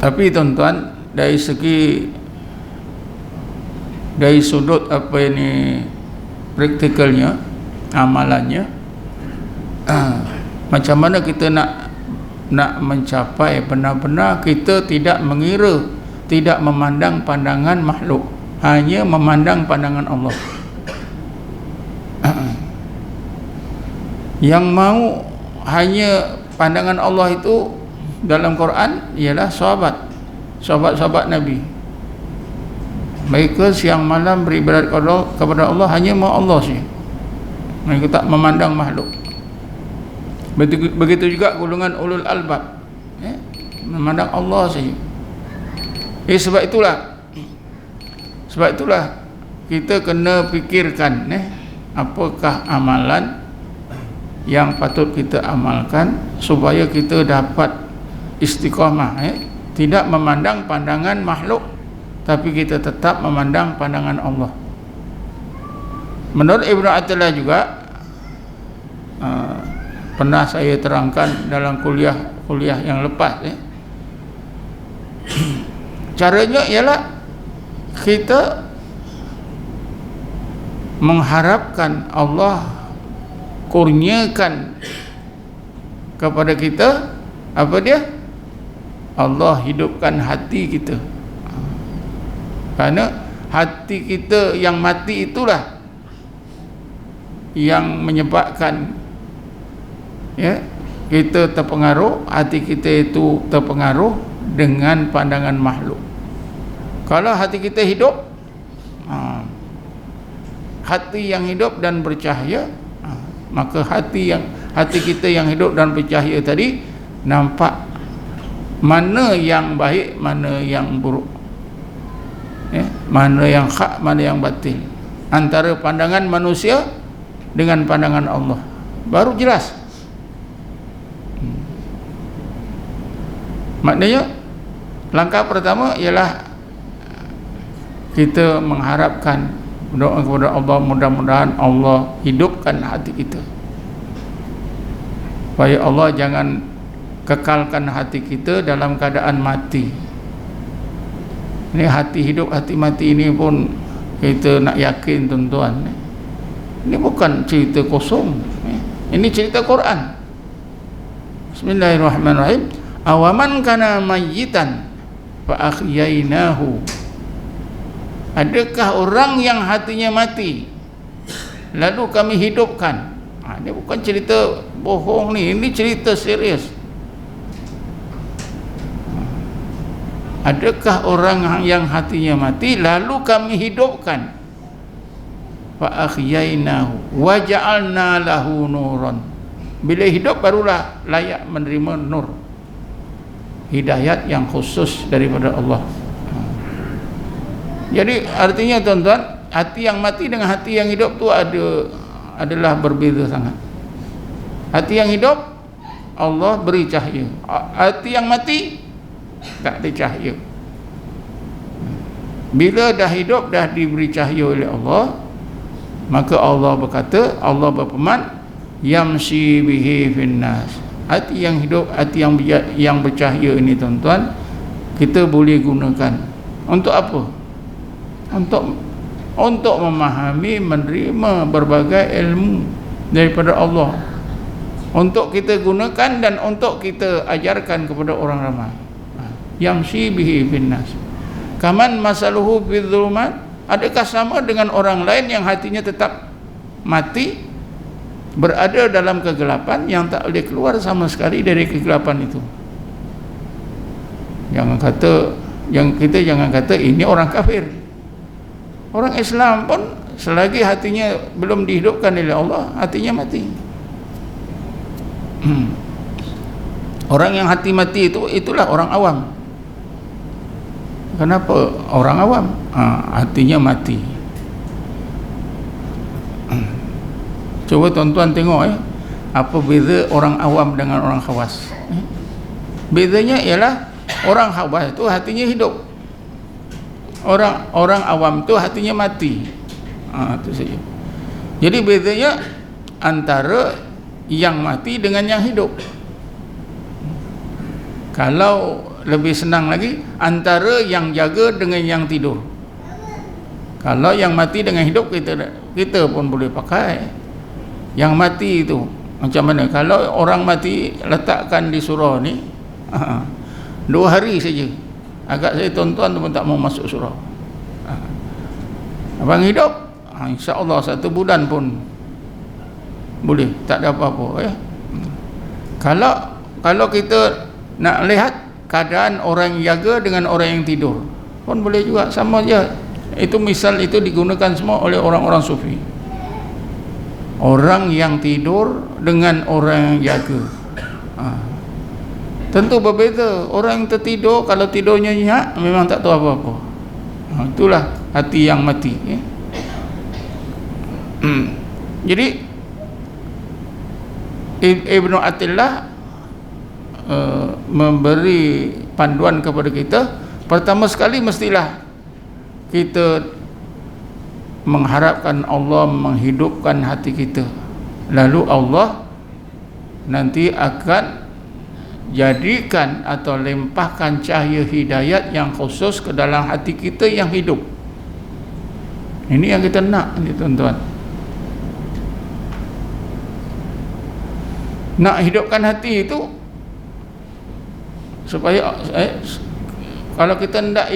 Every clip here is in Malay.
Tapi tuan-tuan, dari sudut apa ini praktikalnya, amalannya, macam mana kita nak mencapai benar-benar kita tidak mengira, tidak memandang pandangan makhluk, hanya memandang pandangan Allah. Yang mau hanya pandangan Allah itu dalam Quran ialah sahabat Nabi. Mereka siang malam beribadat kepada Allah, hanya mau Allah saja. Mereka tak memandang makhluk. Begitu juga golongan ulul albab, memandang Allah saja. Sebab itulah kita kena fikirkan apakah amalan yang patut kita amalkan supaya kita dapat istiqamah, tidak memandang pandangan makhluk, tapi kita tetap memandang pandangan Allah. Menurut Ibnu Athaillah juga, pernah saya terangkan dalam kuliah yang lepas, caranya ialah kita mengharapkan Allah kurniakan kepada kita apa dia? Allah hidupkan hati kita. Kerana hati kita yang mati itulah yang menyebabkan kita terpengaruh, hati kita itu terpengaruh dengan pandangan makhluk. Kalau hati kita hidup, hati yang hidup dan bercahaya, maka hati kita yang hidup dan bercahaya tadi nampak mana yang baik, mana yang buruk, mana yang hak, mana yang batil, antara pandangan manusia dengan pandangan Allah, baru jelas. Maknanya langkah pertama ialah kita mengharapkan, berdoa kepada Allah, mudah-mudahan Allah hidupkan hati kita, supaya Allah jangan kekalkan hati kita dalam keadaan mati. Ini hati hidup, hati mati ini pun kita nak yakin tuan-tuan, ini bukan cerita kosong, ini cerita Quran. Bismillahirrahmanirrahim. Awaman kana mayyitan fa ahyainahu. Adakah orang yang hatinya mati lalu kami hidupkan? Ini bukan cerita bohong ni, ini cerita serius. Adakah orang yang hatinya mati lalu kami hidupkan? Fa ahyainahu wa ja'alna lahu nuran. Bila hidup barulah layak menerima nur, hidayat yang khusus daripada Allah. Jadi artinya tuan-tuan, hati yang mati dengan hati yang hidup tu adalah berbeza sangat. Hati yang hidup Allah beri cahaya, hati yang mati tak ada cahaya. Bila dah hidup, dah diberi cahaya oleh Allah, maka Allah berkata, Allah berfirman, yamshi bihi finnas. Hati yang hidup, hati yang bercahaya ini tuan-tuan, kita boleh gunakan untuk apa? Untuk memahami, menerima berbagai ilmu daripada Allah, untuk kita gunakan dan untuk kita ajarkan kepada orang ramai. Yamshi bihi finnas kaman masaluhu bidzulumat. Adakah sama dengan orang lain yang hatinya tetap mati, berada dalam kegelapan yang tak boleh keluar sama sekali dari kegelapan itu? Kita jangan kata ini orang kafir. Orang Islam pun selagi hatinya belum dihidupkan oleh Allah, hatinya mati. Orang yang hati mati itulah orang awam. Kenapa orang awam? Hatinya mati. Coba tuan-tuan tengok apa beza orang awam dengan orang khawas. Bezanya ialah orang khawas itu hatinya hidup, orang awam tu hatinya mati. Itu saja. Jadi bezanya antara yang mati dengan yang hidup. Kalau lebih senang lagi antara yang jaga dengan yang tidur. Kalau yang mati dengan hidup kita pun boleh pakai. Yang mati itu macam mana? Kalau orang mati letakkan di surau ni 2 hari saja, agak saya tuan-tuan pun tak mau masuk surau. Abang hidup, insya-Allah 1 bulan pun boleh, tak ada apa-apa ya. Kalau kita nak lihat keadaan orang jaga dengan orang yang tidur pun boleh juga, sama je. Itu misal itu digunakan semua oleh orang-orang sufi. Orang yang tidur dengan orang yang jaga, tentu berbeza. Orang yang tertidur, kalau tidurnya nyenyak, memang tak tahu apa-apa. Itulah hati yang mati ya. Jadi Ibnu Athilah memberi panduan kepada kita. Pertama sekali mestilah kita mengharapkan Allah menghidupkan hati kita, lalu Allah nanti akan jadikan atau limpahkan cahaya hidayat yang khusus ke dalam hati kita yang hidup. Ini yang kita nak ni tuan-tuan. Nak hidupkan hati itu supaya kalau kita hendak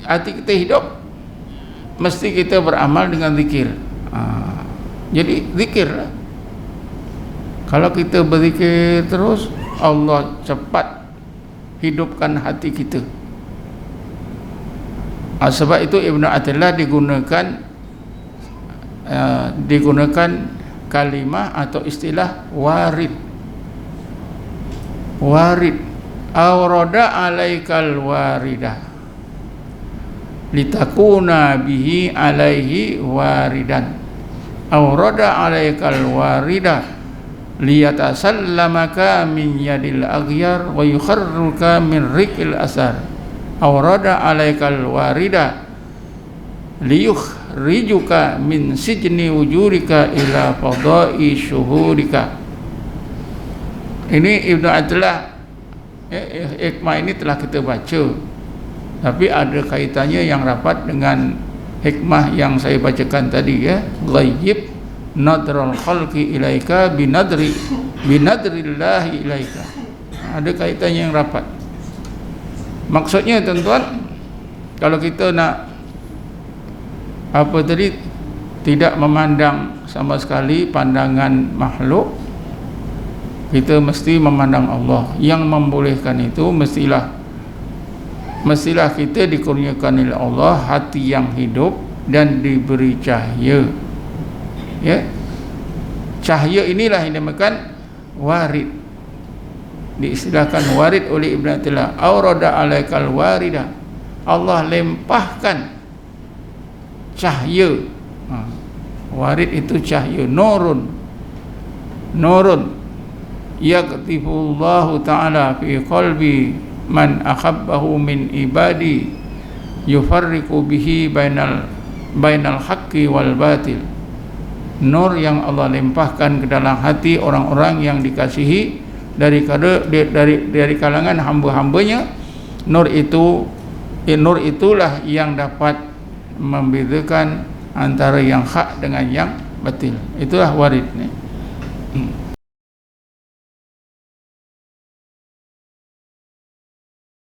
hati kita hidup, mesti kita beramal dengan zikir. Jadi zikir lah. Kalau kita berzikir terus, Allah cepat hidupkan hati kita. Sebab itu Ibnu Athilah digunakan kalimah atau istilah warid. Warid, awrada alaikal waridah, litakuna bihi alaihi waridan, awrada alaikal waridah, liyatasallamaka min yadil aghyar wa yukharruka min riqil asar, awrada alaikal warida liyukhrijuka min sijni wujurika ila fadai syuhurika. Ini Ibnu Athilah, hikmah ini telah kita baca, tapi ada kaitannya yang rapat dengan hikmah yang saya bacakan tadi ya. Ghayyib nadral khalqi ilaika binadrillahi ilaika. Ada kaitannya yang rapat. Maksudnya tuan-tuan, kalau kita nak tidak memandang sama sekali pandangan makhluk, kita mesti memandang Allah. Yang membolehkan itu mestilah kita dikurniakan oleh Allah hati yang hidup dan diberi cahaya. Ya, cahaya inilah yang dinamakan warid. Diistilahkan warid oleh Ibnu Athilah, aurada alaikal warida. Allah lempahkan cahaya. Warid itu cahaya, nurun yaqtifullahu ta'ala fi qalbi man akhabbahu min ibadi yufarriqu bihi bainal haqqi wal batil. Nur yang Allah limpahkan ke dalam hati orang-orang yang dikasihi dari kalangan hamba-hambanya. Nur itulah yang dapat membezakan antara yang hak dengan yang batil. Itulah warid ni.